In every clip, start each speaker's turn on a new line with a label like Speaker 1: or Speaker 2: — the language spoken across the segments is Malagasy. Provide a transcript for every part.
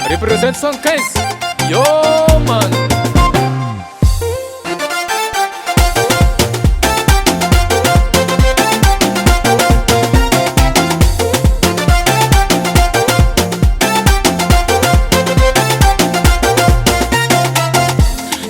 Speaker 1: Represente 115. Yo man.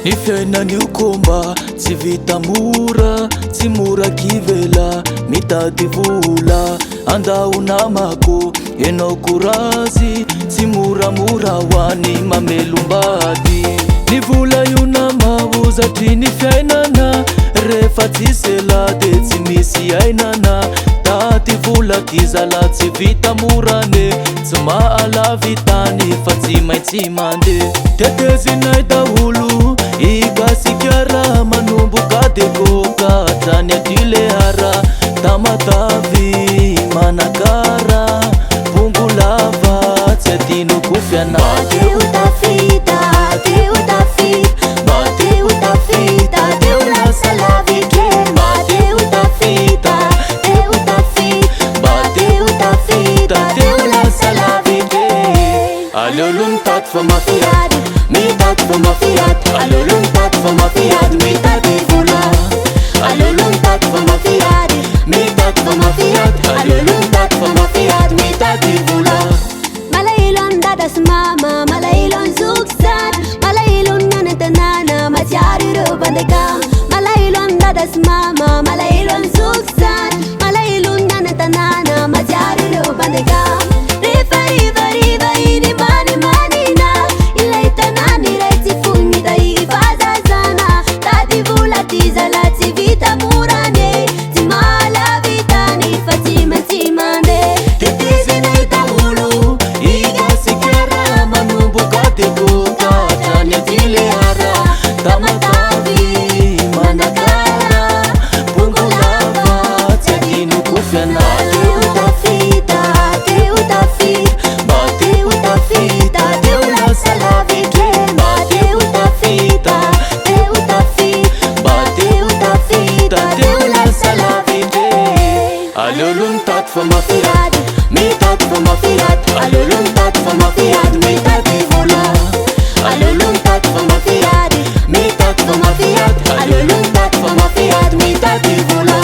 Speaker 2: Ny fiainany ukomba tsy vita mora, tsy mora kivela mitady vola. Andao namako enao korazy, tsy moramora hoany mamelombady. Ny vola io namao zatry ny fiainana, rehefa tsisy ela de tsy misy ainana. Tady vola ty zala tsy vita morane, tsy mahala vitany fa tsy maintsy mande. Tetezinay daholo igasikara, manomboka dekoka hatrany adilehara. Tamatavy manakara, bongo lava tsy adino kofiana.
Speaker 3: Bateu tafita, bateu tafita, bateu tafita, deu lasa lavike. Bateu tafita, bateu tafita, bateu tafita, deu lasa lavike.
Speaker 2: Alolum tat fa mafiat,
Speaker 3: Mitat fa mafiat, alolum tat fa mafiat, mitat vola. Alolum tat fa mafiat, mitat fa mafiat, alolum tat fa mafiat, mitat vola. Malailon dadas mama, malailon zugsan, malailon nanatanana, masyari rubandega. Malailon dadas mama, malailon zugsan, malailon nanatanana, masyari rubandega. Riva riva riva ini mani manina, ilay tanani reti fungi dai fazazana. Tadi vula tizala ti vita murane, ti mala vitani fatima timande.
Speaker 2: tetezinay daholo igasikara, manomboka dekoka hatrany adilehara. Tamatavy manakara, bongo lava tsy adino kofiana.
Speaker 3: Bateu tafita, bateu tafita, bateu tafita, deu lasa lavike. Bateu tafita, bateu tafita, bateu tafita, deu lasa lavike.
Speaker 2: Alolum tat fa mafiat,
Speaker 3: Mitat fa mafiat, alolum tat fa mafiat, mitat vola. Alolum tat fa mafiat, mitat fa mafiat, alolum tat fa mafiat, mitat vola.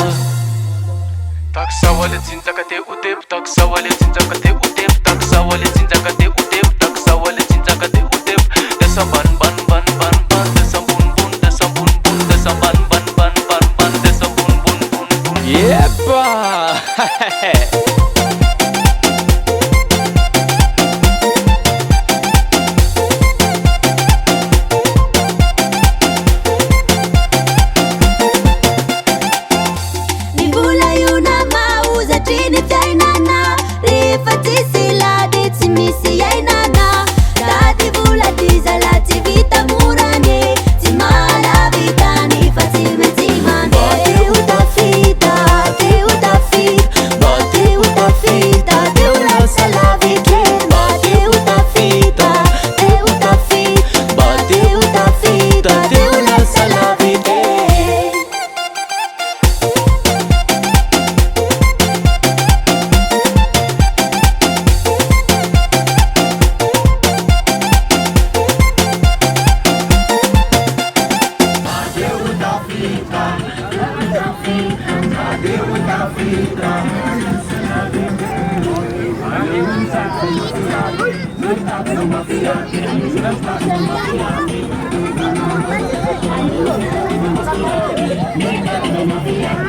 Speaker 1: Taksawale tsindzaka te utep, taksawale tsindzaka te utep, taksawale tsindzaka te utep, taksawale tsindzaka te utep. Desa ban ban ban ban ban, desa bun bun, desa bun bun, desa ban ban ban ban ban, desa bun bun bun bun. Yepa.
Speaker 3: Ni vola io namauza trini fiainana, rehefa tsisy lady tsy misy ainana. Tady vola ty zala tsy vita morane, tsy mahala vitany fa tsy maintsy mande. Bateu tafita, bateu tafita, bateu tafita, deu lasa lavike. Bateu tafita, bateu tafita, bateu tafita, deu lasa lavike.
Speaker 4: Mafia.